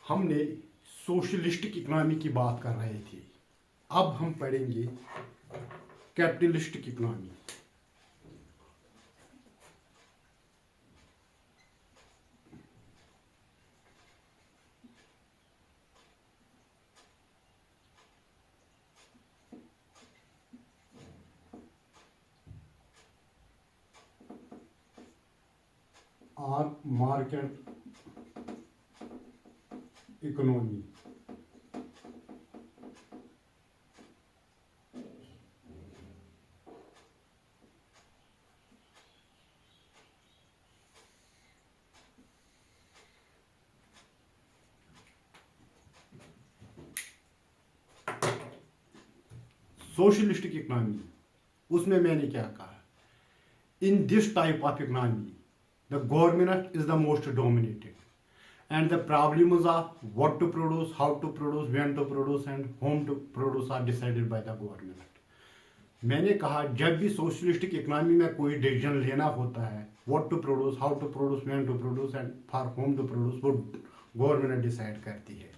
हमने socialistic economy की बात कर रहे थे। अब हम पढ़ेंगे कैपिटलिस्टिक इकोनॉमी। और मार्केट इकोनॉमी। सोशलिस्टिक इकोनॉमी, उसमें मैंने क्या कहा, इन this type of economy the government is the most dominated and the problems of what to produce, how to produce, when to produce and whom to produce are decided by the government. मैंने कहा जब भी socialistic economy में कोई decision लेना होता है, what to produce, how to produce, when to produce and for whom to produce, वो गवर्नमेंट डिसाइड करती है।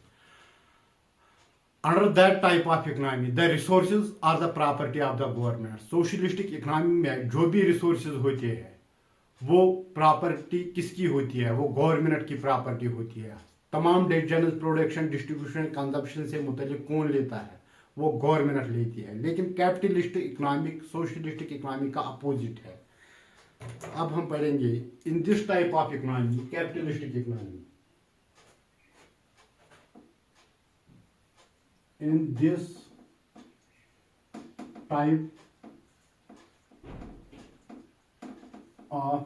Under that type of economy the resources are the property of the government. Socialistic economy में जो भी resources होते हैं वो property किसकी होती है? वो गवर्नमेंट की प्रॉपर्टी होती है। तमाम डिसीजन प्रोडक्शन, डिस्ट्रीब्यूशन, कंजप्शन से मुतल्लिक कौन लेता है? वो गवर्नमेंट लेती है। लेकिन कैपिटलिस्ट इकोनॉमिक सोशलिस्टिक इकोनॉमी का अपोजिट है। अब हम पढ़ेंगे इन this type of economy capitalistic economy. In this type of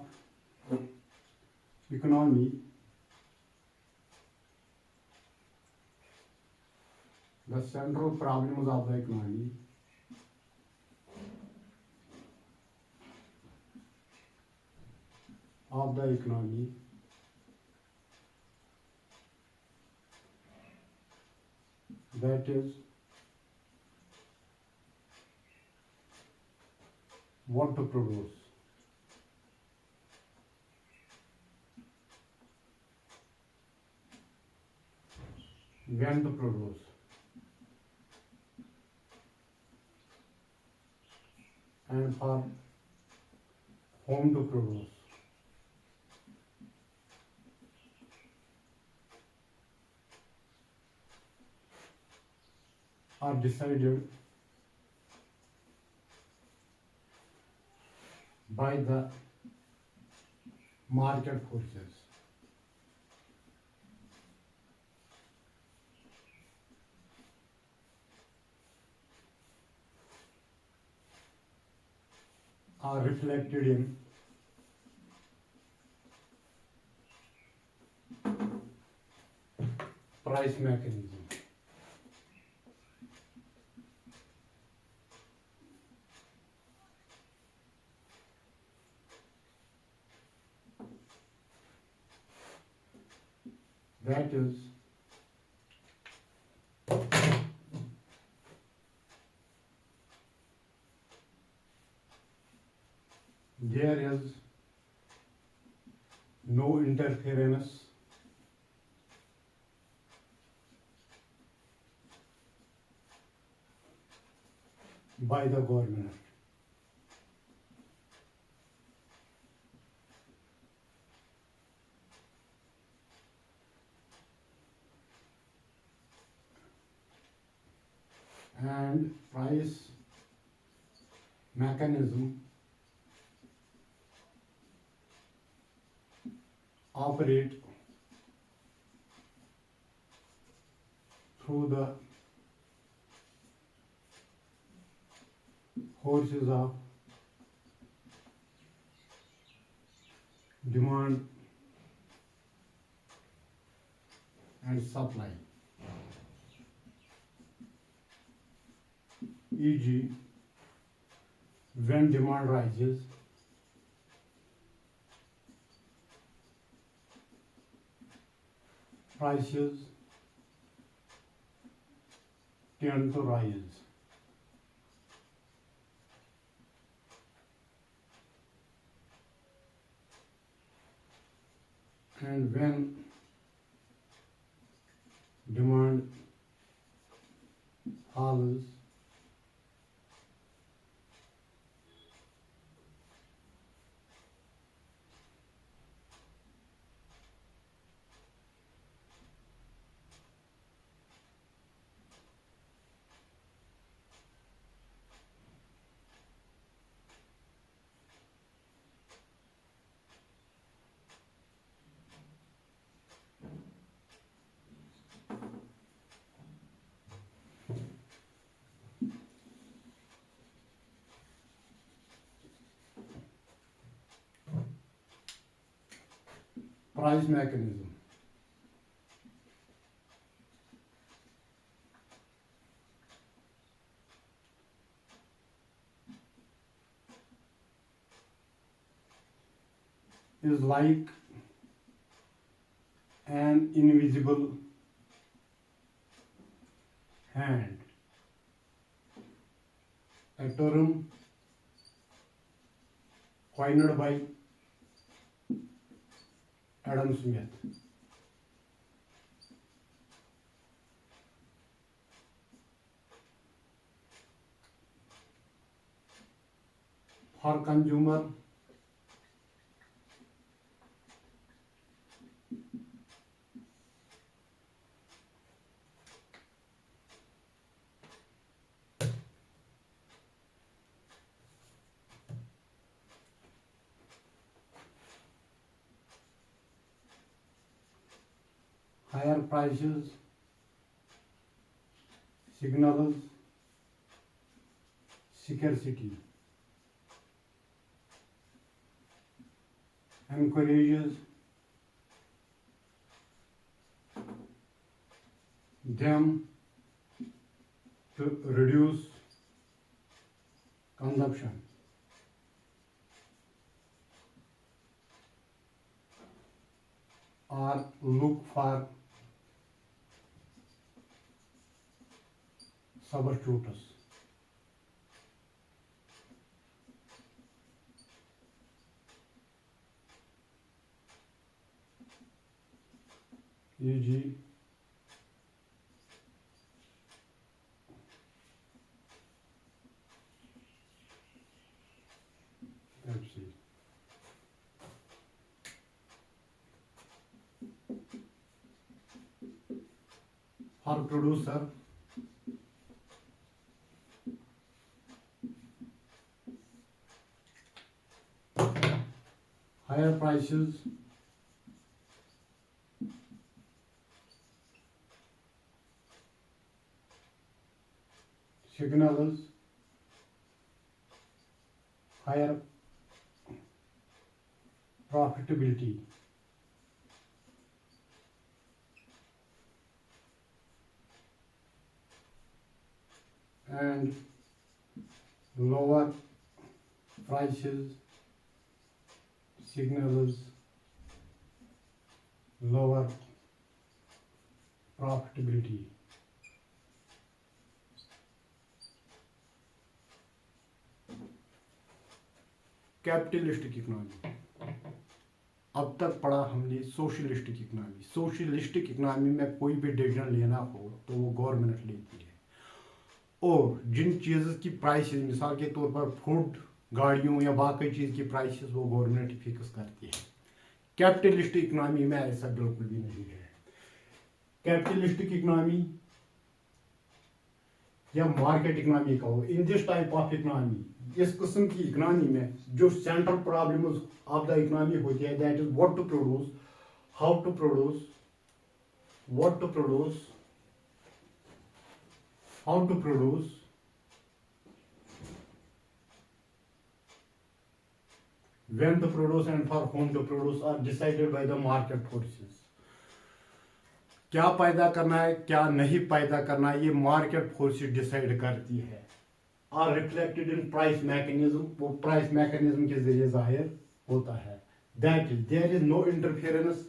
economy, the central problems of the economy that is what to produce, when to produce and for whom to produce are decided by the market forces. Are reflected in price mechanism. That is there is no interference by the government. And price mechanism operate through the forces of demand and supply, e.g. when demand rises, prices tend to rise. And when demand falls, price mechanism. Is like an invisible hand, a term coined by Adam Smith. For consumer, higher prices signals scarcity, encourages them to reduce consumption. Or look for substitutes. E.g. Pepsi. For producer, higher prices signals higher profitability. And lower prices signals lower profitability. Capitalistic economy, अब तक पढ़ा हमने socialistic economy. Socialistic economy में कोई भी decision लेना हो तो वो गवर्नमेंट लेती है, और जिन चीज़ की प्राइसेस, मिसाल के तौर पर फूड, गाड़ियों या बाकी चीज़ की प्राइसेस वो गवर्नमेंट फिक्स करती है। कैपिटलिस्टिक इकोनॉमी में ऐसा बिल्कुल भी नहीं है। कैपिटलिस्टिक इकोनॉमी या मार्केट इकोनॉमी का हो, in this type of economy, इस किस्म की इकोनॉमी में जो central problems of the economy होती है, that is what to produce, how to produce, what to produce, how to produce, when to produce and for whom to produce are decided by the market forces. क्या पैदा करना है, क्या नहीं पैदा करना है, ये मार्केट फोर्सेस डिसाइड करती है। Are reflected in price mechanism, वो प्राइस मैकेनिज्म के जरिए जाहिर होता है। That is there is no interference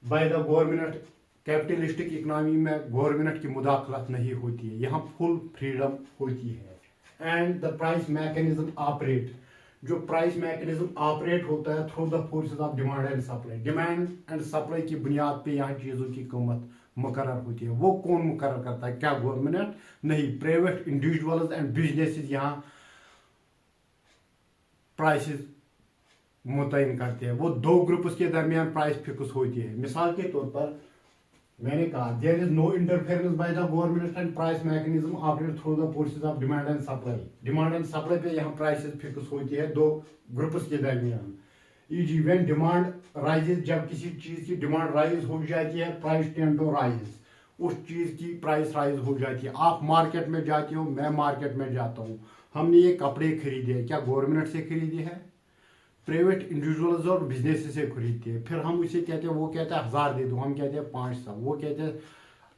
by the government. Capitalistic economy में गवर्नमेंट की मुदाखलत नहीं होती है, यहाँ फुल फ्रीडम होती है। And the price mechanism operate, जो प्राइस मैकेनिज्म ऑपरेट होता है through the forces of demand and supply. Demand and supply की बुनियाद पे यहाँ चीज़ों की कीमत मुकर्रर होती है। वो कौन मुकर्रर करता है? क्या गवर्नमेंट? नहीं, प्राइवेट इंडिविजुअल्स एंड बिजनेसेस यहाँ प्राइसेस मुतयन करते हैं। वो दो ग्रुप्स के दरमियान प्राइस फिक्स होती है। मिसाल के तौर पर मैंने कहा there is no interference by the government and price mechanism operate through the process of demand and supply. Demand and supply पे यहाँ प्राइसेस फिक्स होती है दो ग्रुप्स के दरमियान। ईजी व्हेन डिमांड राइजेस, जब किसी चीज की डिमांड राइज हो जाती है, प्राइस टेंड टू राइज, उस चीज की प्राइस राइज हो जाती है। आप मार्केट में जाते हो, मैं मार्केट में जाता हूँ, हमने ये कपड़े खरीदे हैं, क्या गवर्नमेंट से खरीदे हैं? प्राइवेट इंडिविजुअल्स और बिजनेस से खरीदते हैं। फिर हम उसे कहते हैं, वो कहता है 1000 दे दो, हम कहते हैं 500, वो कहते हैं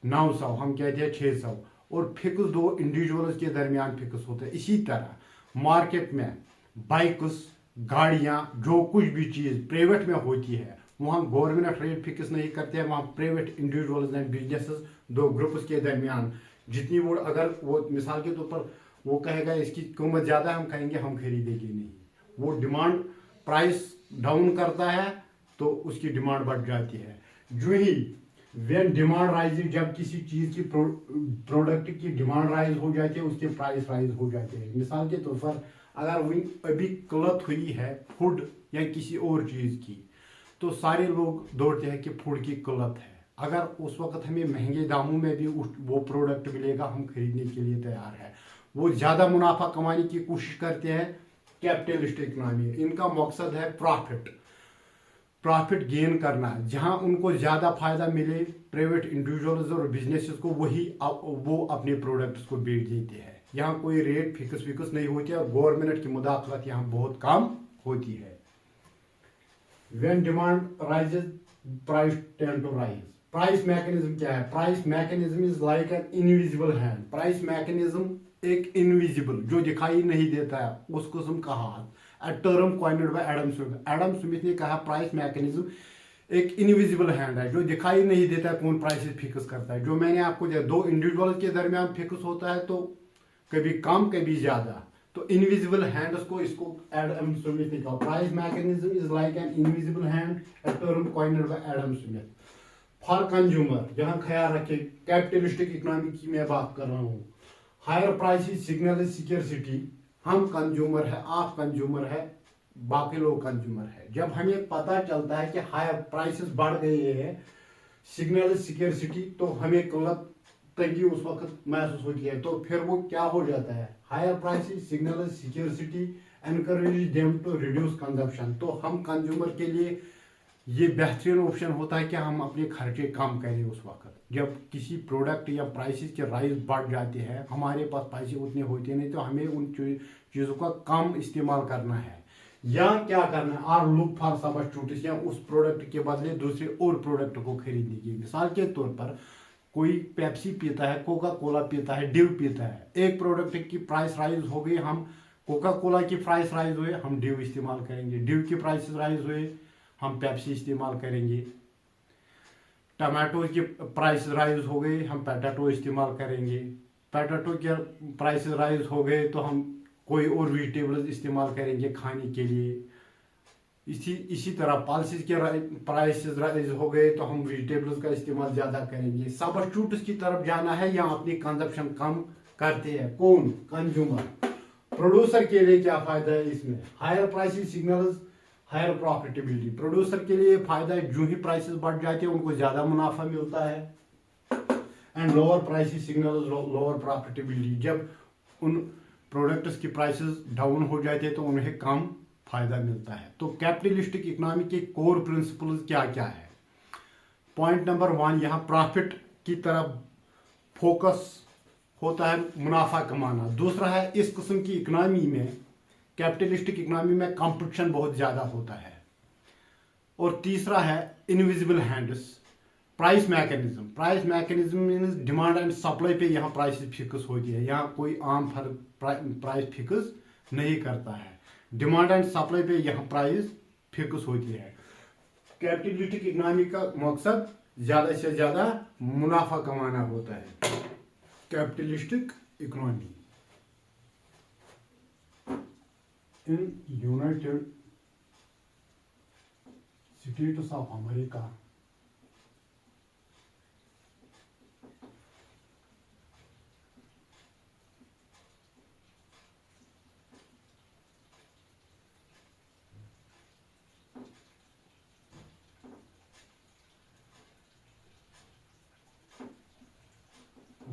900, हम कहते हैं 600, और फिक्स दो इंडिविजुअल्स के दरमियान फिक्स होता है। इसी तरह मार्केट में बाइक्स, गाड़ियां, जो कुछ भी चीज़ प्राइवेट में होती है, वहाँ गवर्नमेंट रेट फिक्स नहीं करते हैं, वहाँ प्राइवेट इंडिविजुअल्स एंड बिजनेसेस दो ग्रुप्स के दरमियान जितनी वो, अगर वो मिसाल के तौर पर वो कहेगा इसकी कीमत ज़्यादा है, हम कहेंगे हम खरीदेंगे नहीं। वो डिमांड प्राइस डाउन करता है तो उसकी डिमांड बढ़ जाती है। जो ही व्हेन डिमांड राइज, जब किसी चीज की प्रोडक्ट की डिमांड राइज हो जाती है, उसके प्राइस राइज हो जाते हैं। मिसाल के तौर पर अगर अभी किल्लत हुई है फूड या किसी और चीज की, तो सारे लोग दौड़ते हैं कि फूड की किल्लत है। अगर उस वक्त हमें महंगे दामों में भी वो प्रोडक्ट मिलेगा, हम खरीदने के लिए तैयार है। वो ज्यादा मुनाफा कमाने की कोशिश करते हैं। कैपिटलिस्ट इकोनॉमी, इनका मकसद है प्रॉफिट गेन करना। जहां उनको ज्यादा फायदा मिले प्राइवेट इंडिविजुअल्स और बिजनेसेस को, वो अपने प्रोडक्ट्स को बेच देते हैं। यहाँ कोई रेट फिक्स नहीं होती है और गवर्नमेंट की मुदाखलत यहाँ बहुत कम होती है। When demand rises, price tend to rise. Price mechanism क्या है? Price mechanism is like an invisible hand. Price mechanism एक इनविजिबल, जो दिखाई नहीं देता है, उस किस्म का हाथ। A term coined by Adam Smith. Adam Smith ने कहा प्राइस मैकेनिज्म एक इनविजिबल हैंड है, जो दिखाई नहीं देता है कौन प्राइसेस फिक्स करता है। जो मैंने आपको दिया, दो इंडिविजुअल के दरमियान फिक्स होता है, तो कभी कम कभी ज्यादा, तो इनविजिबल हैंड इसको एडम स्मिथ ने कहा। Price mechanism is like an invisible hand, a term coined by Adam Smith. For consumer, यहाँ ख्याल रखें कैपिटलिस्टिक इकोनॉमी की मैं बात कर रहा हूँ। Higher prices signal scarcity. हम कंज्यूमर है, आप कंज्यूमर है, बाकी लोग कंज्यूमर है। जब हमें पता चलता है कि हायर प्राइसेस बढ़ गए हैं, सिग्नल स्कैर्सिटी, तो हमें किल्लत तंगी उस वक्त महसूस होती है। तो फिर वो क्या हो जाता है? Higher prices signal scarcity encourage them to reduce consumption. तो हम कंज्यूमर के लिए ये बेहतरीन ऑप्शन होता है कि हम अपने खर्चे कम करें। उस वक्त जब किसी प्रोडक्ट या प्राइसेस के राइज बढ़ जाते हैं, हमारे पास पैसे उतने होते नहीं, तो हमें उन चीज़ों का कम इस्तेमाल करना है, या क्या करना है, आर लुक फॉर सब्स्टिट्यूट्स, या उस प्रोडक्ट के बदले दूसरे और प्रोडक्ट को खरीदने की। मिसाल के तौर पर कोई पेप्सी पीता है, कोका कोला पीता है, डिव पीता है। एक प्रोडक्ट की प्राइस राइज हो गई, हम कोका कोला की प्राइस राइज हुए, हम डिव इस्तेमाल करेंगे। डिव की प्राइस राइज हुए, हम पेप्सी इस्तेमाल करेंगे। टमाटो की प्राइस राइज हो गई, हम पोटैटो इस्तेमाल करेंगे। पोटैटो के प्राइस राइज हो गए तो हम कोई और वेजिटेबल्स इस्तेमाल करेंगे खाने के लिए। इसी तरह पल्सेस के प्राइसेस राइज हो गए तो हम वेजिटेबल्स का इस्तेमाल ज़्यादा करेंगे। सब्स्टिट्यूट्स की तरफ जाना है या अपनी कंजप्शन कम करते हैं। कौन? कंज्यूमर। प्रोड्यूसर के लिए क्या फायदा है इसमें? Higher prices signals higher profitability. Producer के लिए फायदा है, जो ही प्राइसेस बढ़ जाते हैं उनको ज्यादा मुनाफा मिलता है। And lower prices signal lower profitability. जब उन प्रोडक्ट्स की प्राइसेस डाउन हो जाते हैं तो उन्हें कम फायदा मिलता है। तो कैपिटलिस्टिक इकोनॉमी के कोर प्रिंसिपल्स क्या क्या है? पॉइंट नंबर 1, यहाँ प्रॉफिट की तरफ फोकस होता है, मुनाफा कमाना। दूसरा है, इस किस्म की इकोनॉमी में, कैपिटलिस्टिक इकोनॉमी में कंपटीशन बहुत ज्यादा होता है। और तीसरा है invisible hands, price mechanism. Price mechanism means demand and supply पे यहाँ प्राइस फिक्स होती है। यहाँ कोई आम प्राइस फिक्स नहीं करता है, डिमांड एंड सप्लाई पे यहाँ प्राइस फिक्स होती है। कैपिटलिस्टिक इकोनॉमी का मकसद ज्यादा से ज्यादा मुनाफा कमाना होता है। Capitalistic economy in United States of America,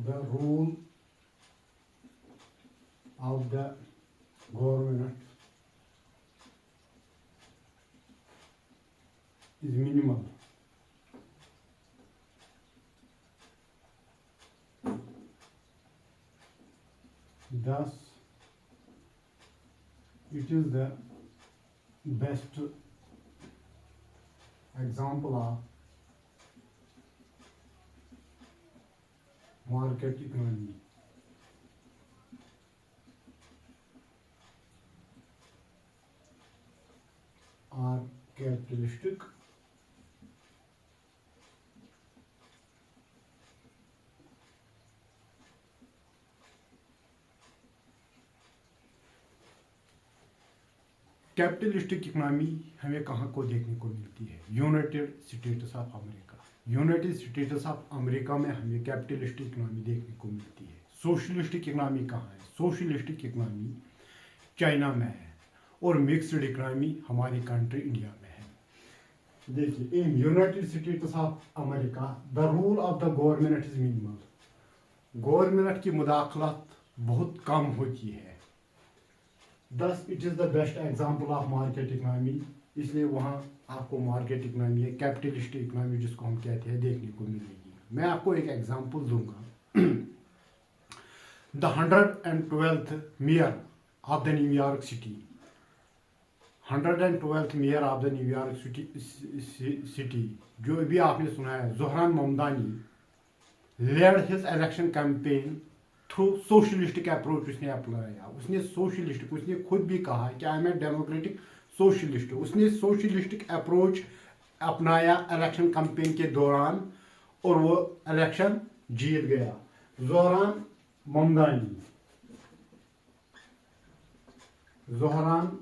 the role of the government is minimal. Thus, it is the best example of market economy. Are capitalistic capitalistic economy हमें कहाँ को देखने को मिलती है? United States of America. United States of America में हमें capitalistic economy देखने को मिलती है। सोशलिस्टिक इकोनॉमी कहाँ है? सोशलिस्टिक इकोनॉमी चाइना में है और मिक्सड इकोनॉमी हमारी कंट्री इंडिया में है। देखिए, in United States of America the rule of the government is minimal. Government की मुदाखलत बहुत कम होती है। Thus it is the best example of market economy, इसलिए वहाँ आपको मार्केट इकोनॉमी है, कैपिटलिस्ट इकोनॉमी जिसको हम कहते हैं, देखने को मिलेगी। मैं आपको एक एग्जांपल दूंगा। The 112th mayor of the New York city, 112th mayor of the New York city जो भी आपने सुना है, Zohran Mamdani led his election campaign through socialistic approach उसने अपनाया। उसने सोशलिस्टिक, उसने खुद भी कहा कि I am a democratic socialist. उसने सोशलिस्टिक अप्रोच अपनाया इलेक्शन कैंपेन के दौरान और वो इलेक्शन जीत गया। Zohran Mamdani, Zohran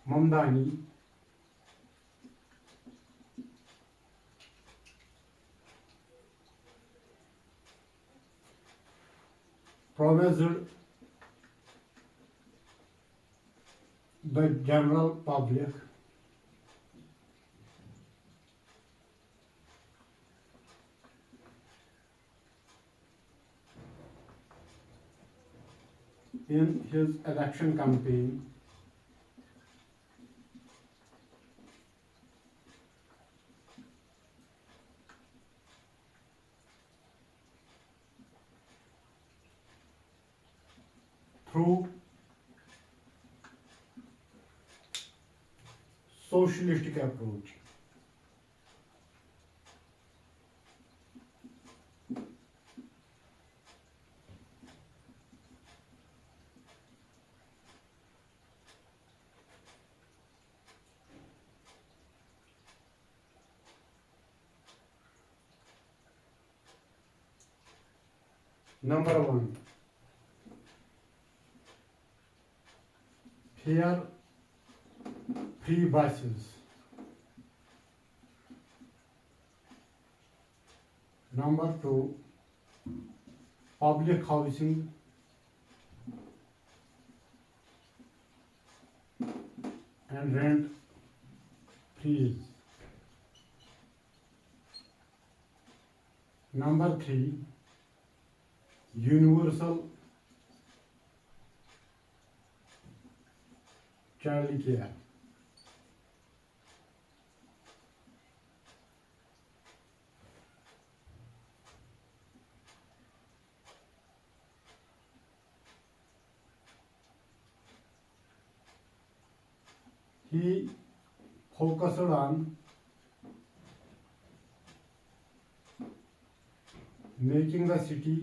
Mamdani promised the general public in his election campaign through socialistic approach. Number one, fare free buses. Number two, public housing and rent freeze. Number three, universal child care. He focused on making the city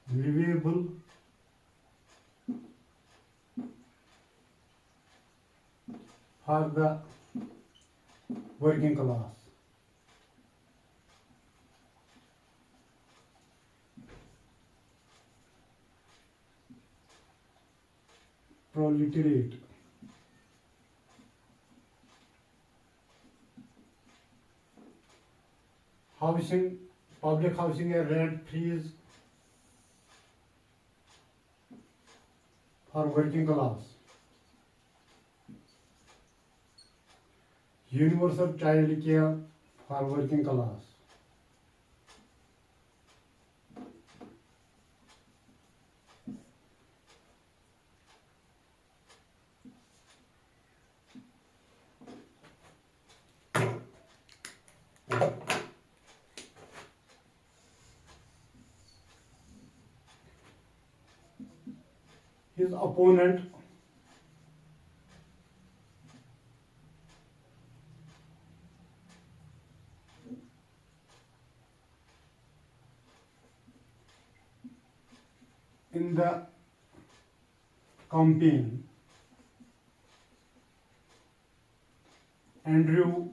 livable for the working class. Proletariat. Housing, public housing and rent freeze for working class, universal child care for working class, his opponent in the campaign, Andrew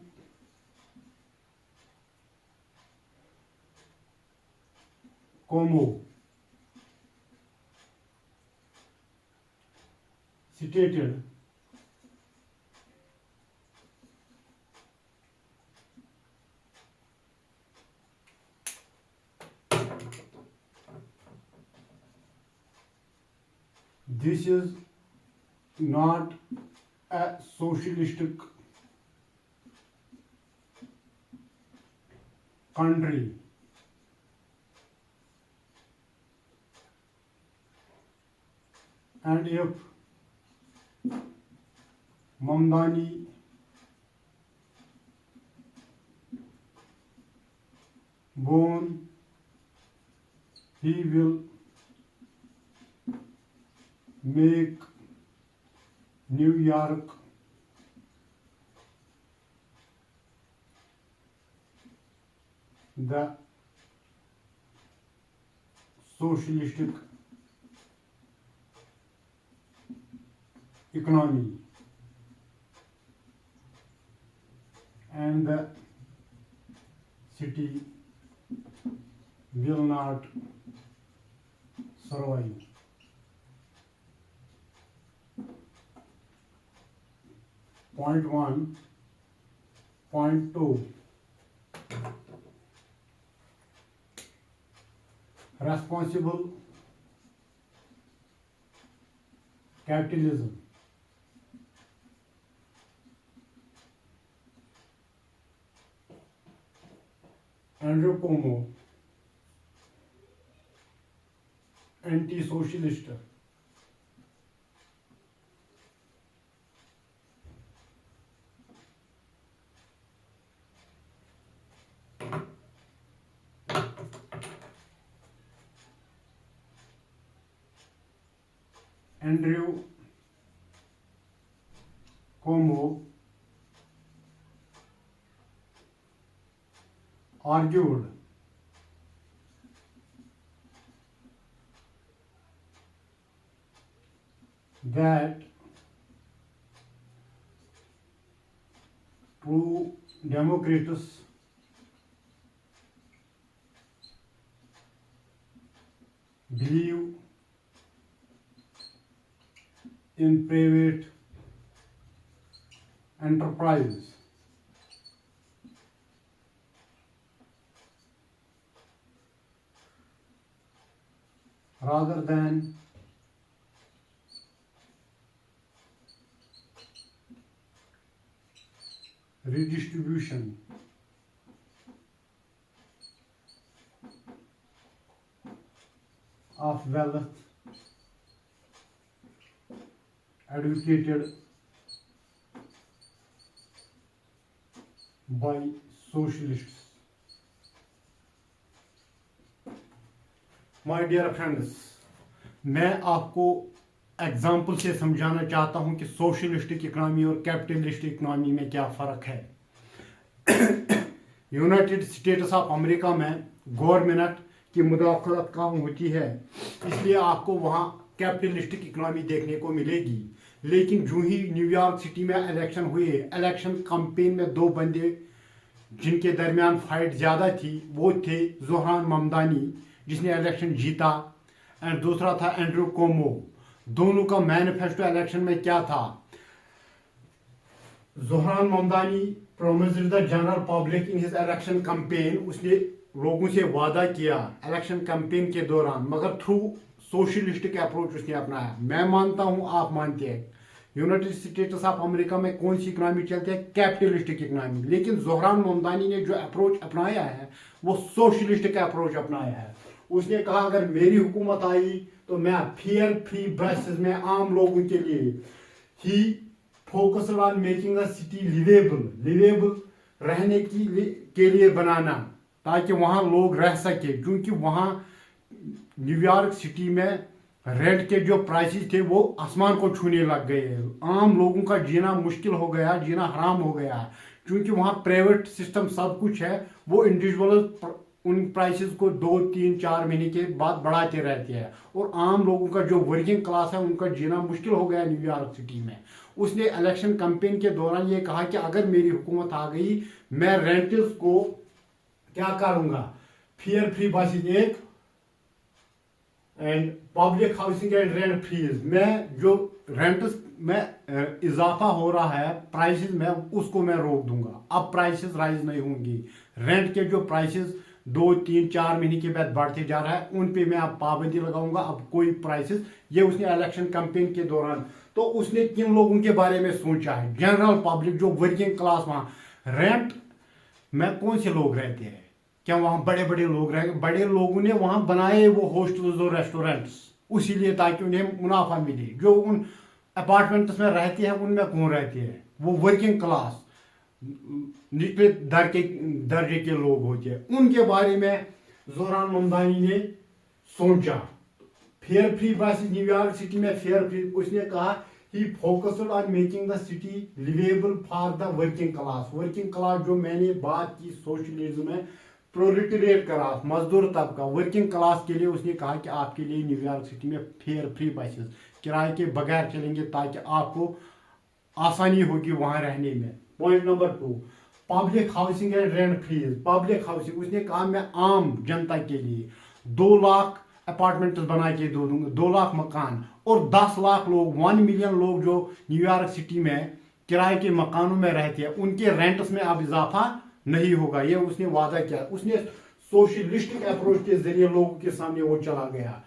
Cuomo, stated this is not a socialistic country, and if Mamdani born, he will make New York the socialistic economy, and the city will not survive. Point 1. Point 2. Responsible capitalism. Andrew Cuomo, anti-socialist. Andrew Cuomo argued that true Democrats believe in private enterprise rather than redistribution of wealth advocated by socialists. My dear friends, मैं आपको example से समझाना चाहता हूं कि socialistic economy और capitalistic economy में क्या फ़र्क है। यूनाइटेड स्टेट्स ऑफ अमेरिका में गवर्नमेंट की मुदाखलत कम होती है, इसलिए आपको वहाँ कैपिटलिस्टिक इकनॉमी देखने को मिलेगी। लेकिन जो ही न्यूयॉर्क सिटी में इलेक्शन हुए, इलेक्शन कैंपेन में दो बंदे जिनके दरमियान फाइट ज़्यादा थी वो थे जोहरान ममदानी जिसने इलेक्शन जीता एंड दूसरा था एंड्रू कोमो। दोनों का मैनिफेस्टो इलेक्शन में क्या था? Zohran Mamdani promised the general public in his election campaign, उसने लोगों से वादा किया इलेक्शन कैंपेन के दौरान, मगर थ्रू सोशलिस्टिक अप्रोच उसने अपनाया। मैं मानता हूं, आप मानते हैं, यूनाइटेड स्टेट्स ऑफ अमेरिका में कौन सी इकनॉमी चलती है? Capitalistic economy. लेकिन जोहरान ममदानी ने जो अप्रोच अपनाया है वो सोशलिस्टिक अप्रोच अपनाया है। उसने कहा अगर मेरी हुकूमत आई तो मैं फेयर फ्री बेसिस में आम लोगों के लिए ही focused on making the city livable रहने के लिए बनाना, ताकि वहां लोग रह सके। क्योंकि वहां न्यूयॉर्क सिटी में रेंट के जो प्राइसेस थे वो आसमान को छूने लग गए। आम लोगों का जीना मुश्किल हो गया, जीना हराम हो गया। क्योंकि वहाँ प्राइवेट सिस्टम सब कुछ है, वो इंडिविजुअल उन प्राइसेस को 2 3 4 महीने के बाद बढ़ाते रहते हैं। और आम लोगों का जो वर्किंग क्लास है उनका जीना मुश्किल हो गया न्यूयॉर्क सिटी में। उसने इलेक्शन कैंपेन के दौरान ये कहा कि अगर मेरी हुकूमत आ गई मैं रेंटर्स को क्या करूंगा, फेयर फ्री बसेस एक and public housing and rent freeze में जो रेंट्स में इजाफा हो रहा है प्राइसेस में, उसको मैं रोक दूंगा। अब प्राइसेस राइज नहीं होंगी। रेंट के जो प्राइसेस 2 3 4 महीने के बाद बढ़ते जा रहा है उन पे मैं अब पाबंदी लगाऊंगा। अब कोई प्राइसेस, ये उसने इलेक्शन कैंपेन के दौरान। तो उसने किन लोगों के बारे में सोचा है? जनरल पब्लिक, जो वर्किंग क्लास। वहां रेंट में कौन से लोग रहते हैं? क्या वहां बड़े बड़े लोग रहे? बड़े लोगों ने वहां बनाए वो हॉस्टल्स और रेस्टोरेंट्स उसीलिए ताकि उन्हें मुनाफा मिले। जो उन अपार्टमेंट्स में रहते हैं उनमें कौन रहते हैं? वो वर्किंग क्लास, निचले दर्जे के लोग होते हैं। उनके बारे में जोहरान ममदानी ने सोचा। Fare free buses New York city में फेयर फ्री, उसने कहा he focused on making the city livable for the working class. Working class जो मैंने बात की सोशलिज्म में, प्रोलेटेरिएट क्लास, मजदूर तबका, वर्किंग क्लास के लिए उसने कहा कि आपके लिए न्यूयॉर्क सिटी में फेयर फ्री बसेस किराए के बगैर चलेंगे ताकि आपको आसानी होगी वहां रहने में। Point number 2, public housing and rent freeze. Public housing, उसने कहा मैं आम जनता के लिए 2 लाख अपार्टमेंट बना के दे दूंगा, 2 लाख मकान, और 10 लाख लोग, 1 मिलियन लोग जो न्यूयॉर्क सिटी में किराए के मकानों में रहते हैं उनके रेंट्स में अब इजाफा नहीं होगा। ये उसने वादा किया। उसने सोशलिस्टिक अप्रोच के जरिए लोगों के सामने वो चला गया।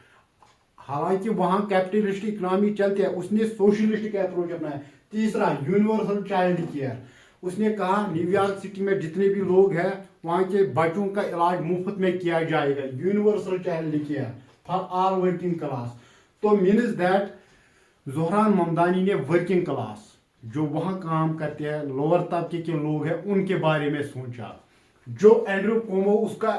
हालांकि वहां कैपिटलिस्टिक इकोनॉमी चलती है, उसने सोशलिस्टिक अप्रोच अपनाया। तीसरा, यूनिवर्सल चाइल्ड केयर। उसने कहा न्यूयॉर्क सिटी में जितने भी लोग हैं वहां के बच्चों का इलाज मुफ्त में किया जाएगा। Universal child care for all working class. तो मीन्स दैट जोहरान ममदानी ने वर्किंग क्लास जो वहां काम करते हैं, लोअर तबके के लोग हैं, उनके बारे में सोचा। जो एंड्रू कोमो उसका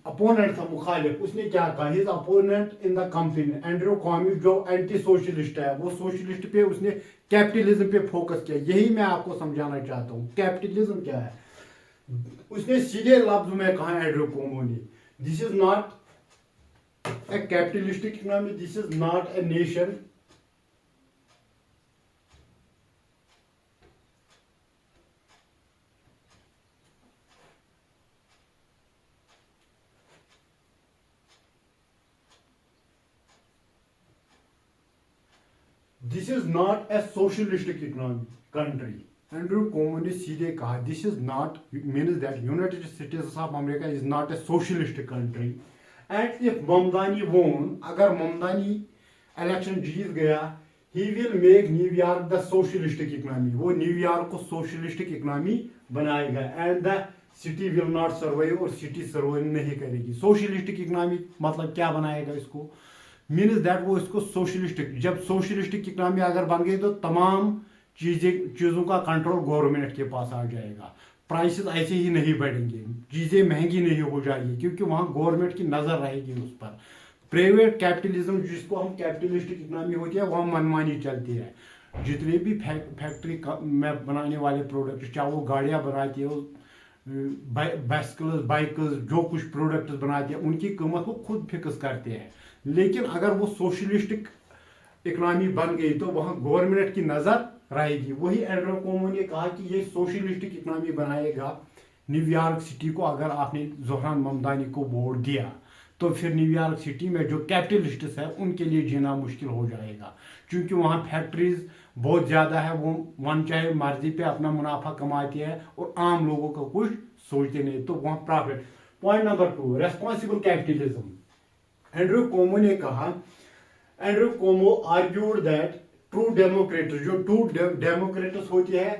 अपोनेंट था, मुखालिफ, उसने क्या कहा? His opponent in the company Andrew Cuomo जो एंटी सोशलिस्ट है, वो सोशलिस्ट पे उसने कैपिटलिज्म पे फोकस किया। यही मैं आपको समझाना चाहता हूँ कैपिटलिज्म क्या है। उसने सीधे लफ्ज में कहा एंड्रू कोमो ने, this is not a capitalistic economy, this is not a nation, this is not a socialistic economy country. Andrew Cuomo ने सीधे कहा this is not, means that United States of America is not a socialistic country. And if Mamdani won, अगर Mamdani election जीत गया, he will make New York the socialistic economy. वो New York को socialistic economy बनाएगा। And the city will not survive, और city survive नहीं करेगी। Socialistic economy मतलब क्या बनाएगा इसको? मीन्स दैट वो इसको सोशलिस्टिक, जब सोशलिस्टिक इकोनॉमी अगर बन गई तो तमाम चीज़ों का कंट्रोल गवर्नमेंट के पास आ जाएगा। प्राइसेस ऐसे ही नहीं बढ़ेंगे, चीज़ें महंगी नहीं हो जाएगी, क्योंकि वहाँ गवर्नमेंट की नज़र रहेगी उस पर। प्राइवेट कैपिटलिज्म जिसको हम कैपिटलिस्टिक इकोनॉमी होती है वहाँ मनमानी चलती है। जितने भी फैक्ट्री में बनाने वाले प्रोडक्ट, चाहे वो गाड़ियाँ बनाती है, बाइकल्स, जो कुछ प्रोडक्ट्स बनाते हैं, उनकी कीमत वो खुद फिक्स करते हैं। लेकिन अगर वो सोशलिस्टिक इकोनॉमी बन गई तो वहां गवर्नमेंट की नजर रहेगी। वही एंड्रू कोमो ने कहा कि ये सोशलिस्टिक इकोनॉमी बनाएगा न्यूयॉर्क सिटी को। अगर आपने जोहरान ममदानी को वोट दिया तो फिर न्यूयॉर्क सिटी में जो कैपिटलिस्ट्स है उनके लिए जीना मुश्किल हो जाएगा, क्योंकि वहाँ फैक्ट्रीज बहुत ज़्यादा है। वो मन चाहे मर्जी पे अपना मुनाफा कमाते हैं और आम लोगों का कुछ सोचते नहीं, तो वहाँ profit. Point number 2, responsible capitalism. Andrew Cuomo ने कहा Andrew Cuomo argued that true Democrats, जो ट्रू डेमोक्रेट्स होती है,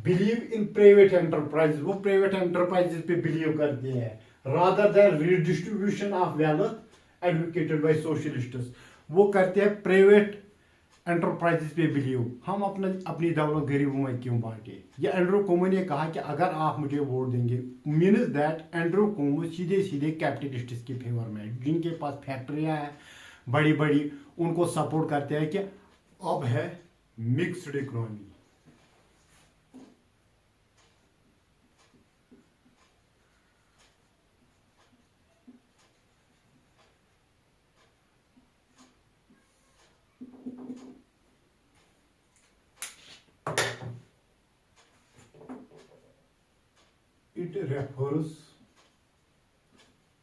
बिलीव इन प्राइवेट एंटरप्राइज, वो प्राइवेट एंटरप्राइजेस पे बिलीव करते हैं, rather than redistribution of wealth advocated by socialists. वो करते हैं प्राइवेट एंटरप्राइजेस पे बिलीव, हम अपनी दौलत गरीबों में क्यों बांटे। ये एंड्रू कोमो ने कहा कि अगर आप मुझे वोट देंगे, मीन्स दैट एंड्रू कोमो सीधे सीधे कैपिटलिस्ट के फेवर में, जिनके पास फैक्ट्रियां हैं बड़ी बड़ी, उनको सपोर्ट करते हैं कि अब है mixed economy. It refers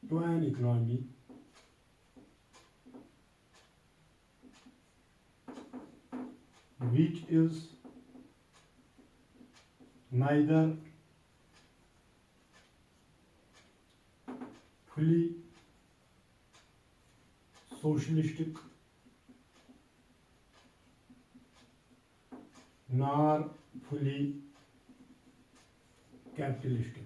to an economy which is neither fully socialistic nor fully capitalistic.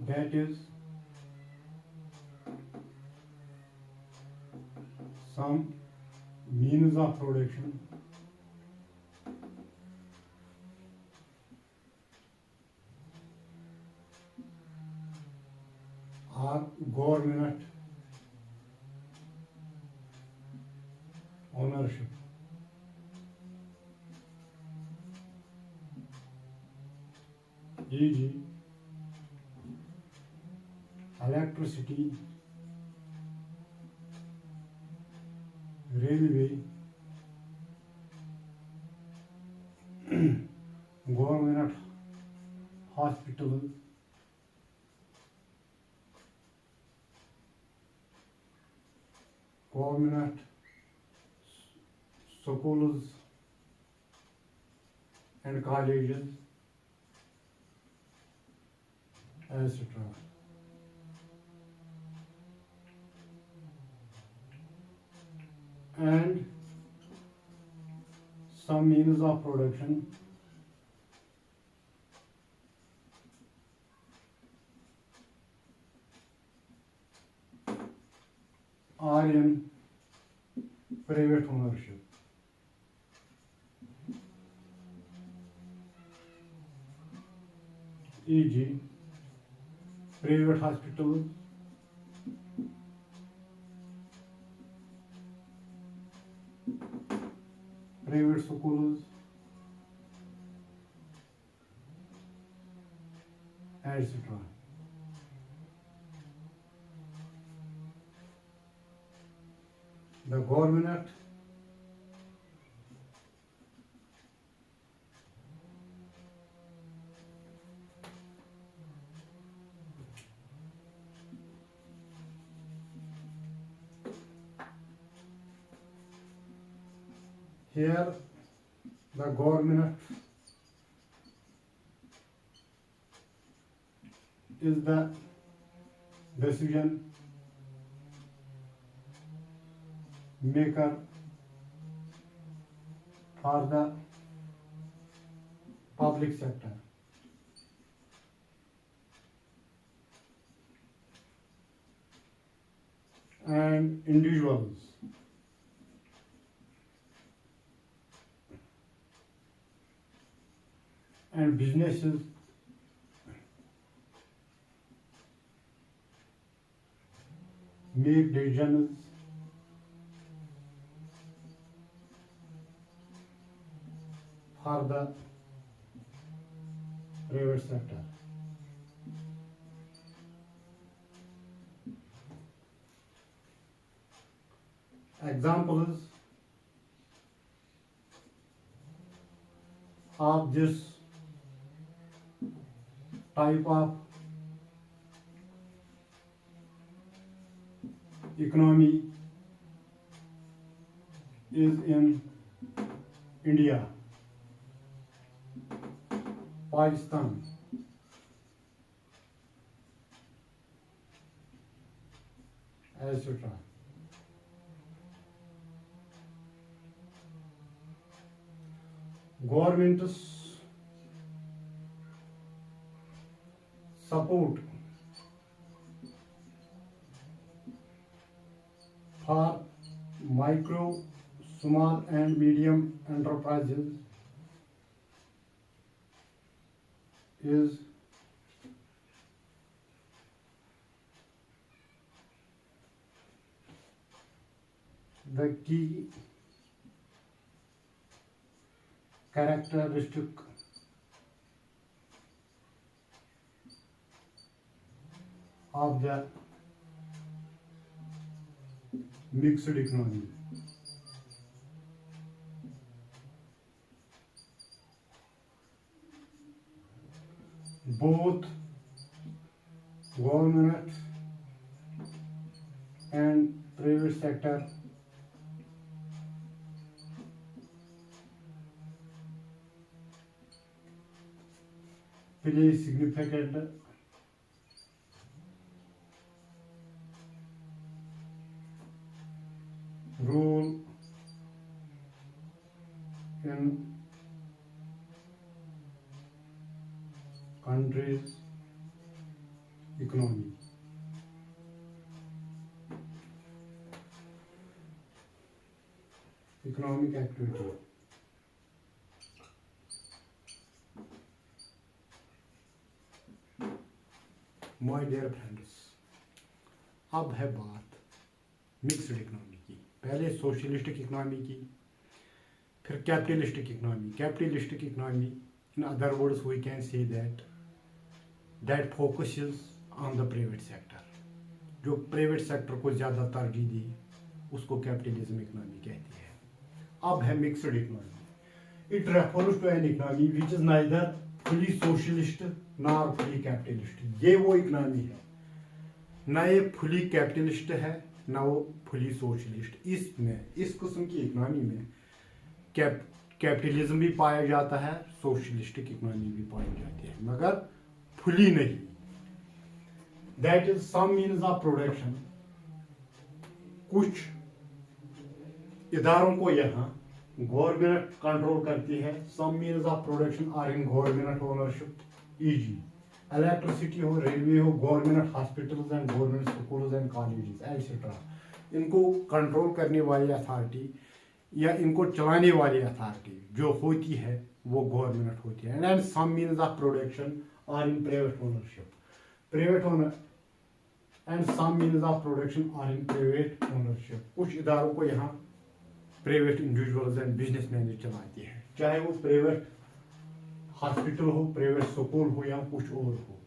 That is, some means of production are government ownership. E.g. electricity, railway, government hospital, government schools and colleges, etc. And some means of production are in private ownership. E.g. private hospitals, private schools, etc. The government here, the government is the decision maker for the public sector. And individuals and businesses make decisions for the private sector. Examples of this type of economy is in India, Pakistan, etc. Government's support for micro, small and medium enterprises is the key characteristic of the mixed economy. Both government and private sector play significant role in country's economy. Economic activity. My dear friends, अब है बात mixed economy की। पहले socialistic economy की, फिर capitalistic economy. Capitalistic economy, in other words we can say that focuses on the private sector. जो private sector को ज़्यादा तरजीह दी उसको कैपिटलिज्म इकोनॉमी कहती है। अब है mixed economy. It refers to an economy which is neither fully socialist nor fully capitalist. ये वो इकोनॉमी है, ना ये फुली कैपिटलिस्ट है ना वो फुली सोशलिस्ट। इसमें इस किस्म की इकोनॉमी में कैपिटलिज्म भी पाया जाता है, सोशलिस्टिक इकोनॉमी भी पाई जाती है, मगर फुली नहीं। That is some means of production. कुछ इदारों को यहाँ गवर्नमेंट कंट्रोल करती है। Some means of production are in government ownership, e g. Electricity हो, रेलवे हो, government hospitals and government schools and colleges etcetera. इनको कंट्रोल करने वाली अथॉरिटी या इनको चलाने वाली अथॉरिटी जो होती है वो गवर्नमेंट होती है। And some means of production are in private ownership, private owner and some means of production are in private ownership. कुछ इदारों को यहाँ प्राइवेट इंडिविजुअल्स एंड बिजनेसमैन चलाती है, चाहे वो प्राइवेट हॉस्पिटल हो, प्राइवेट स्कूल हो या कुछ और हो,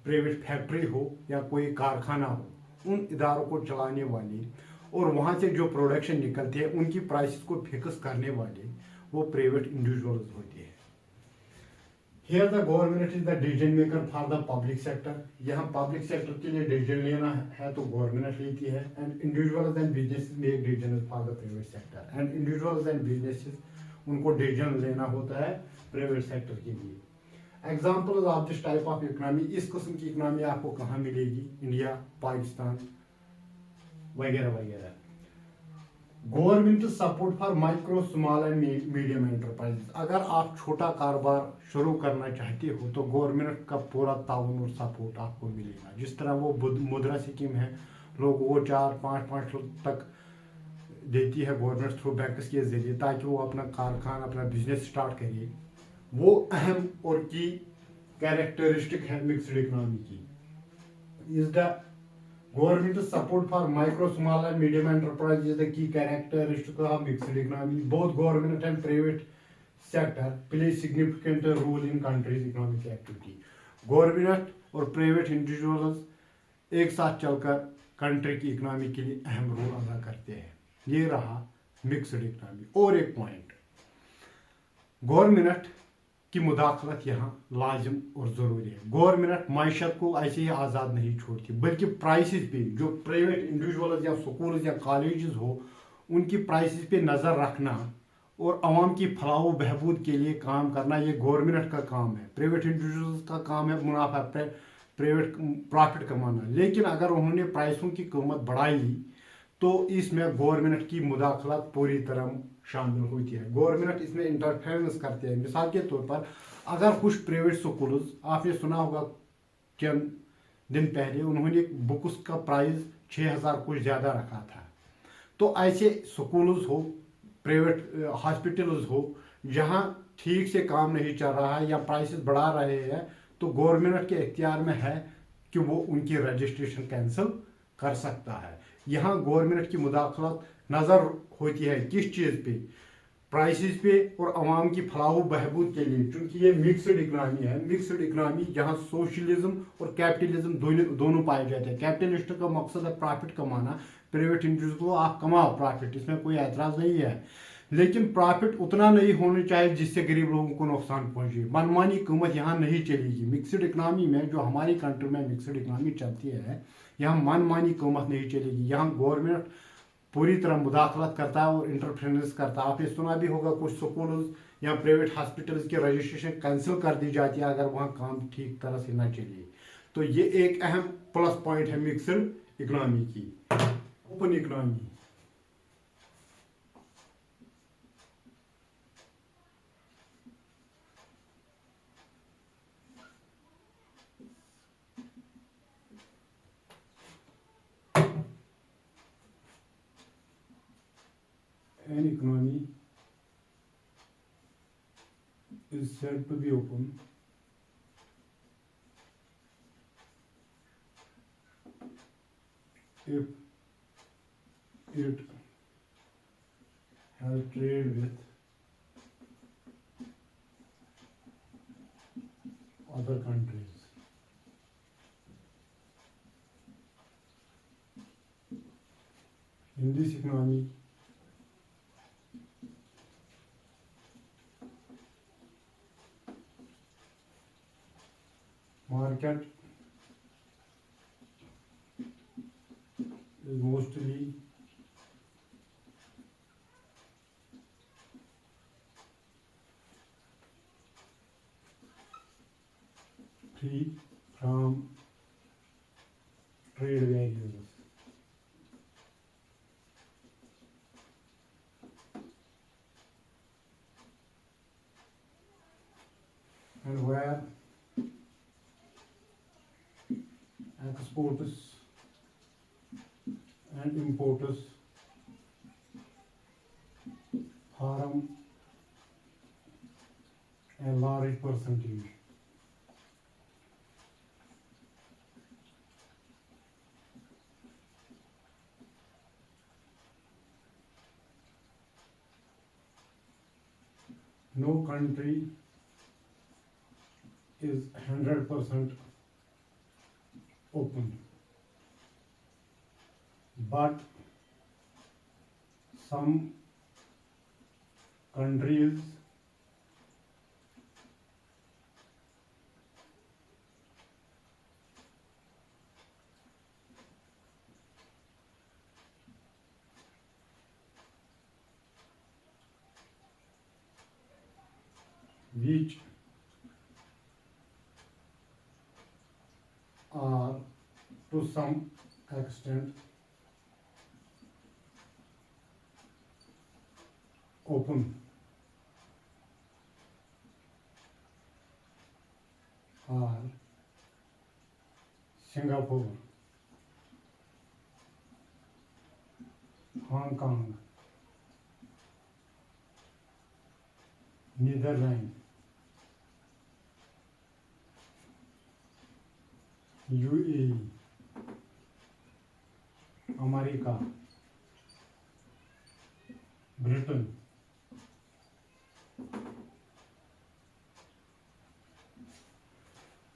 प्राइवेट फैक्ट्री हो या कोई कारखाना हो। उन इदारों को चलाने वाली और वहाँ से जो प्रोडक्शन निकलती है उनकी प्राइसेस को फिक्स करने वाले वो प्राइवेट इंडिविजुअल्स होती है। Here the government is the decision maker for the public sector. यहाँ पब्लिक सेक्टर के लिए डिसीजन लेना है तो गवर्नमेंट लेती है। And individuals and businesses make decision for the private sector. And individuals and businesses उनको डिसीजन लेना होता है प्राइवेट सेक्टर के लिए। Examples of this type of economy, इस किस्म की इकोनॉमी आपको कहाँ मिलेगी? इंडिया, पाकिस्तान वगैरह वगैरह। Government support for micro, small and medium enterprises. अगर आप छोटा कारोबार शुरू करना चाहते हो तो गवर्नमेंट का पूरा ताउन और सपोर्ट आपको मिलेगा। जिस तरह वो मुद्रा स्कीम है, लोगों को 4-5 लाख तक देती है गवर्नमेंट थ्रू बैंक्स के जरिए, ताकि वो अपना कारखाना, अपना बिजनेस स्टार्ट करिए। वो अहम और की कैरेक्टरिस्टिक है मिक्स्ड इकोनॉमी की। Is the government support for micro, small and medium enterprise is the key characteristic of mixed economy. Both government and private sector play significant role in countries economic activity. Government और private individuals एक साथ चलकर country की economy के लिए अहम role अदा करते हैं। ये रहा मिक्स्ड इकोनॉमी। और एक पॉइंट, गवर्नमेंट की मुदाखलत यहाँ लाजिम और ज़रूरी है। गवर्नमेंट मायशत को ऐसे ही आज़ाद नहीं छोड़ती, बल्कि प्राइसेस पे जो प्राइवेट इंडिविजुअल्स या स्कूल्स या कॉलेजेस हो उनकी प्राइसेस पे नज़र रखना और आवाम की फलाह बहबूद के लिए काम करना, ये गवर्नमेंट का काम है। प्राइवेट इंडिविजुअल्स का काम है मुनाफा प्राइवेट प्रॉफिट कमाना। लेकिन अगर उन्होंने प्राइसों की कीमत बढ़ाई तो इसमें गवर्नमेंट की मुदाखलत पूरी तरह शामिल होती है। गवर्नमेंट इसमें इंटरफेरेंस करती है। मिसाल के तौर पर अगर कुछ प्राइवेट स्कूल्स, आपने सुना होगा चंद दिन पहले उन्होंने बुक्स का प्राइस 6,000 कुछ ज़्यादा रखा था। तो ऐसे स्कूल्स हो, प्राइवेट हॉस्पिटल्स हो, जहां ठीक से काम नहीं चल रहा है या प्राइसेस बढ़ा रहे हैं, तो गवर्नमेंट के इख्तियार में है कि वो उनकी रजिस्ट्रेशन कैंसिल कर सकता है। यहाँ गवर्नमेंट की मुदाखलत नज़र होती है किस चीज़ पे, प्राइसेस पे और आवाम की फलाह बहबूद के लिए। चूँकि ये मिक्सड इकनॉमी है, मिक्सड इकनॉमी जहाँ सोशलिज्म और कैपिटलिज्म दोनों पाए जाते हैं। कैपिटलिस्ट का मकसद है प्रॉफिट कमाना, प्राइवेट इंडिविजुअल को आप कमाओ प्रॉफिट, इसमें कोई एतराज़ नहीं है, लेकिन प्रॉफिट उतना नहीं होना चाहिए जिससे गरीब लोगों को नुकसान पहुंचे। मनमानी कीमत यहाँ नहीं चलेगी। मिक्सड इकनॉमी में, जो हमारी कंट्री में मिक्सड इकनॉमी चलती है, यहाँ मनमानी कीमत नहीं चलेगी। यहाँ गवर्नमेंट पूरी तरह मुदाखलत करता है और इंटरफेरेंस करता है। आपने सुना भी होगा कुछ स्कूल या प्राइवेट हॉस्पिटल्स की रजिस्ट्रेशन कैंसिल कर दी जाती है अगर वहाँ काम ठीक तरह से ना चले। तो ये एक अहम प्लस पॉइंट है मिक्सड इकनॉमी की। Open economy, an economy is said to be open if it has trade with other countries. In this economy, market is mostly free from trade barriers. And where exporters and importers form a large percentage. No country is 100% open, but some countries which are to some extent open are Singapore, Hong Kong, Netherlands, UAE, America, Britain.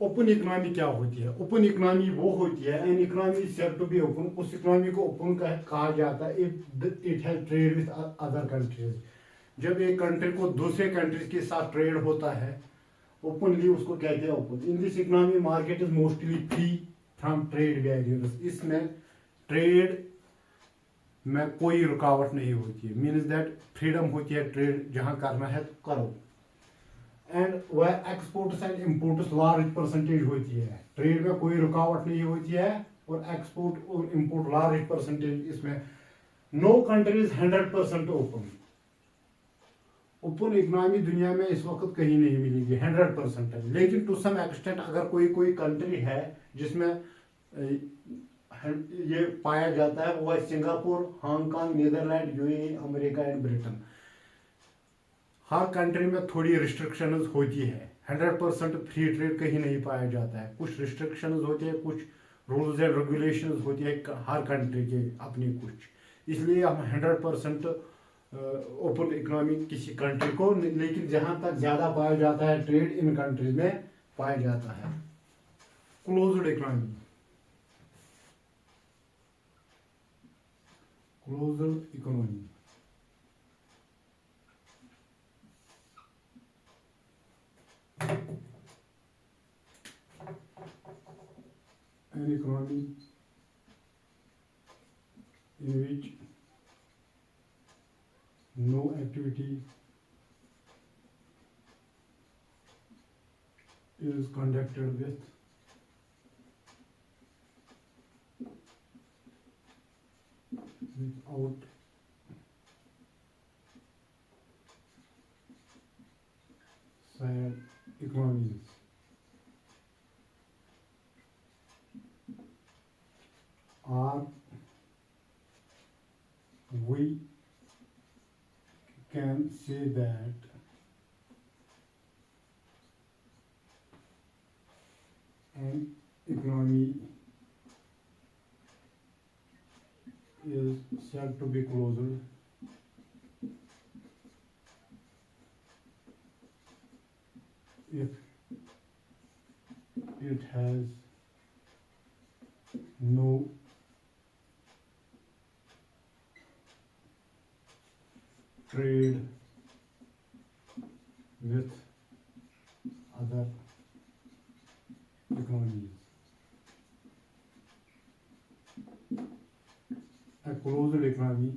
Open economy क्या होती है? Open economy वो होती है, an economy said to be open, उस economy को open कहा जाता है if it has trade with other countries. जब एक कंट्री को दूसरे कंट्रीज के साथ ट्रेड होता है ओपनली, उसको कहते हैं open. In this economy market is mostly free from trade barriers. इसमें ट्रेड में कोई रुकावट नहीं होती है, मीन्स दैट फ्रीडम होती है ट्रेड, जहां करना है तो करो। एंड वह exports and imports large percentage होती है, ट्रेड में कोई रुकावट नहीं होती है, और एक्सपोर्ट और इम्पोर्ट लार्ज परसेंटेज इसमें। No country is 100% open. Open economy दुनिया में इस वक्त कहीं नहीं मिलेगी, 100% है, लेकिन टू सम एक्सटेंट अगर कोई कंट्री है जिसमें ये पाया जाता है, वो है Singapore, Hong Kong, Netherlands, UAE, America and Britain. हर कंट्री में थोड़ी रिस्ट्रिक्शंस होती है, 100% फ्री ट्रेड कहीं नहीं पाया जाता है, कुछ रिस्ट्रिक्शंस होती है, कुछ रूल्स एंड रेगुलेशंस होती है हर कंट्री के अपनी कुछ, इसलिए हम 100% ओपन इकोनॉमी किसी कंट्री को, लेकिन जहां तक ज्यादा पाया जाता है ट्रेड इन कंट्रीज में पाया जाता है। Closed economy, closed economy an economy in which no activity is conducted without sad economies. Or we can say that an economy is said to be closed if it has no trade with other economies. A closed economy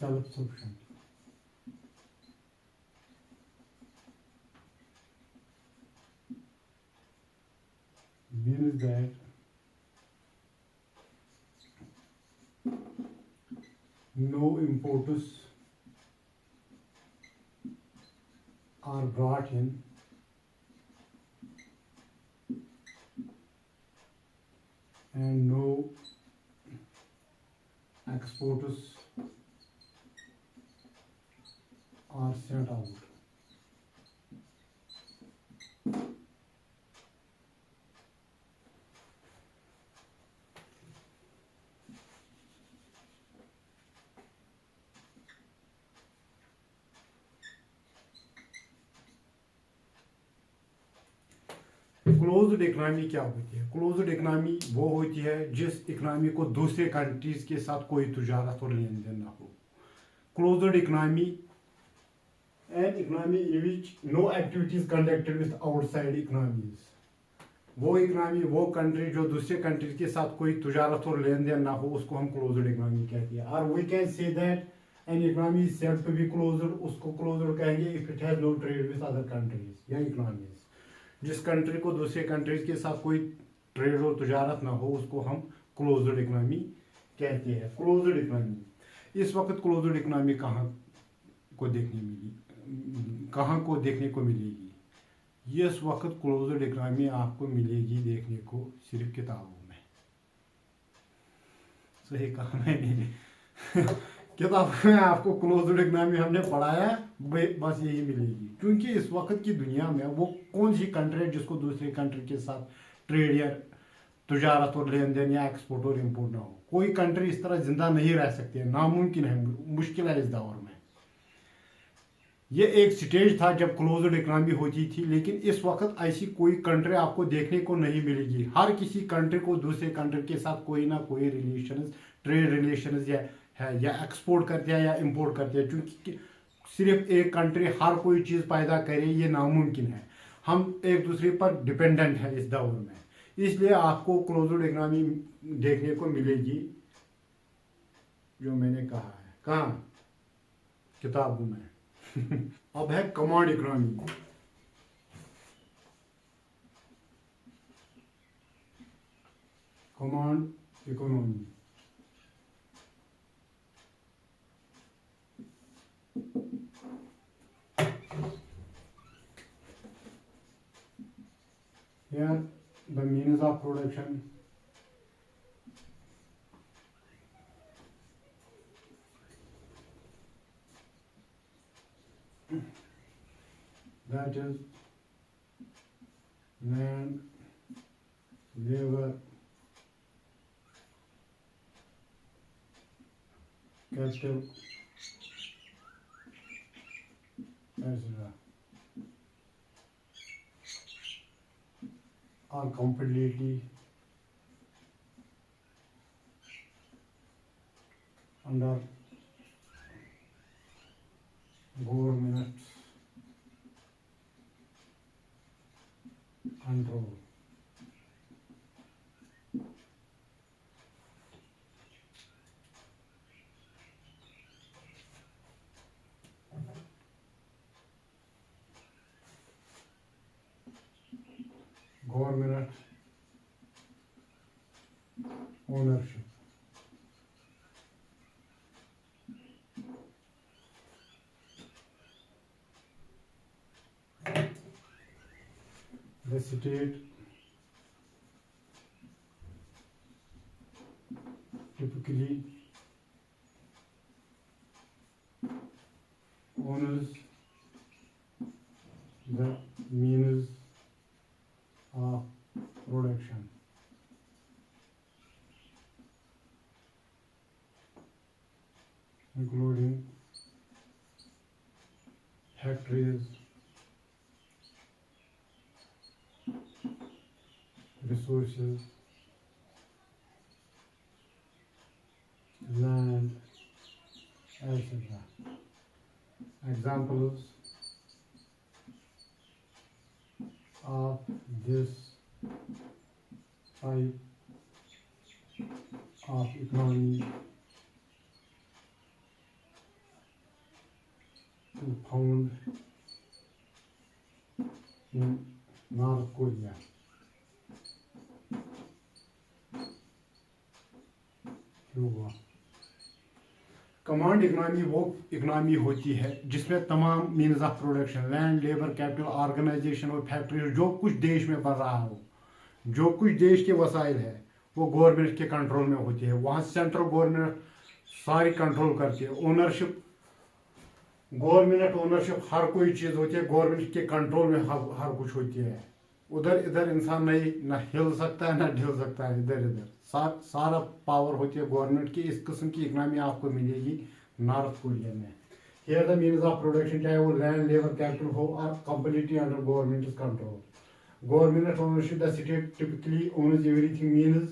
self-sufficient. Means that no imports are brought in and no exports are sent out. Closed economy क्या होती है? Closed economy वो होती है जिस economy को दूसरे countries के साथ कोई तजारत और लेन देन ना हो। Closed economy an economy in which no activities conducted with outside economies. वो इकोनॉमी, वो कंट्री जो दूसरे कंट्रीज के साथ कोई तजारत और लेन देन ना हो, उसको हम क्लोज्ड इकोनॉमी कहते हैं। और we can say that an economy is said to be closed, उसको क्लोज्ड कहेंगे if it has no trade with other countries या इकोनॉमीज। जिस कंट्री को दूसरे कंट्रीज के साथ कोई ट्रेड और तजारत ना हो, उसको हम क्लोज्ड इकोनॉमी कहते हैं। क्लोज्ड इकोनॉमी, इस वक्त क्लोज्ड इकोनॉमी कहाँ को देखने को मिलेगी? ये इस वक्त क्लोज्ड इकोनॉमी आपको मिलेगी देखने को सिर्फ किताबों में। सही कहा मैंने किताब में आपको क्लोज्ड इकोनॉमी हमने पढ़ाया, बस यही मिलेगी। क्योंकि इस वक्त की दुनिया में वो कौन सी कंट्री है जिसको दूसरे कंट्री के साथ ट्रेड या तजारत और लेन देन या एक्सपोर्ट और इम्पोर्ट ना हो? कोई कंट्री इस तरह जिंदा नहीं रह सकती है, नामुमकिन है, मुश्किल है इस दौर में। ये एक स्टेज था जब क्लोज्ड इकोनॉमी होती थी, लेकिन इस वक्त ऐसी कोई कंट्री आपको देखने को नहीं मिलेगी। हर किसी कंट्री को दूसरे कंट्री के साथ कोई ना कोई रिलेशन, ट्रेड रिलेशन या एक्सपोर्ट करते हैं या इंपोर्ट करते हैं। क्योंकि सिर्फ एक कंट्री हर कोई चीज़ पैदा करे ये नामुमकिन है। हम एक दूसरे पर डिपेंडेंट हैं इस दौर में, इसलिए आपको क्लोज्ड इकोनॉमी देखने को मिलेगी, जो मैंने कहा है कहाँ किताबों में। अब है command economy. Command economy here the means of production that is land, labor, capital, etc. are completely under government control. Government ownership. The state typically owns the means of production. Including factories, resources, land, etc. Examples of this type of economy found in North Korea. Cuba. Command economy वो economy होती है जिसमें तमाम means of production, land, labour, capital, organisation और factory, जो कुछ देश में बन रहा हो, जो कुछ देश के वसाइल है, वो गवर्नमेंट के कंट्रोल में होती है। वहाँ सेंट्रल गवर्नमेंट सारी कंट्रोल करती है। ओनरशिप, गवर्नमेंट ओनरशिप, हर कोई चीज़ होती है गवर्नमेंट के कंट्रोल में, हर कुछ होती है। उधर इधर इंसान नहीं ना हिल सकता है ना ढिल सकता है, इधर इधर सारा पावर होती है गवर्नमेंट की। इस किस्म की इकनॉमी आपको मिलेगी नॉर्थ कोरिया में। Here the means of production, चाहे वो लैंड, लेबर, कैपिटल हो, are completely under government control. Government ownership, the state typically owns everything,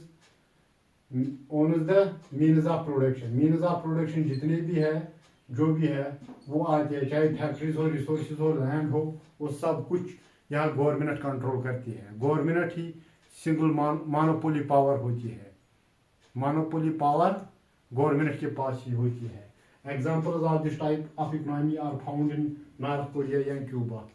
owns the means of production. Means of production जितने भी है, जो भी है, वो आते हैं, चाहे फैक्ट्रीज हो, रिसोर्सेज हो, लैंड हो, वो सब कुछ यहाँ गवर्नमेंट कंट्रोल करती है। गवर्नमेंट ही सिंगल मोनोपोली पावर होती है। मोनोपोली पावर गवर्नमेंट के पास ही होती है। Examples of this type of economy are found in North Korea या क्यूबा।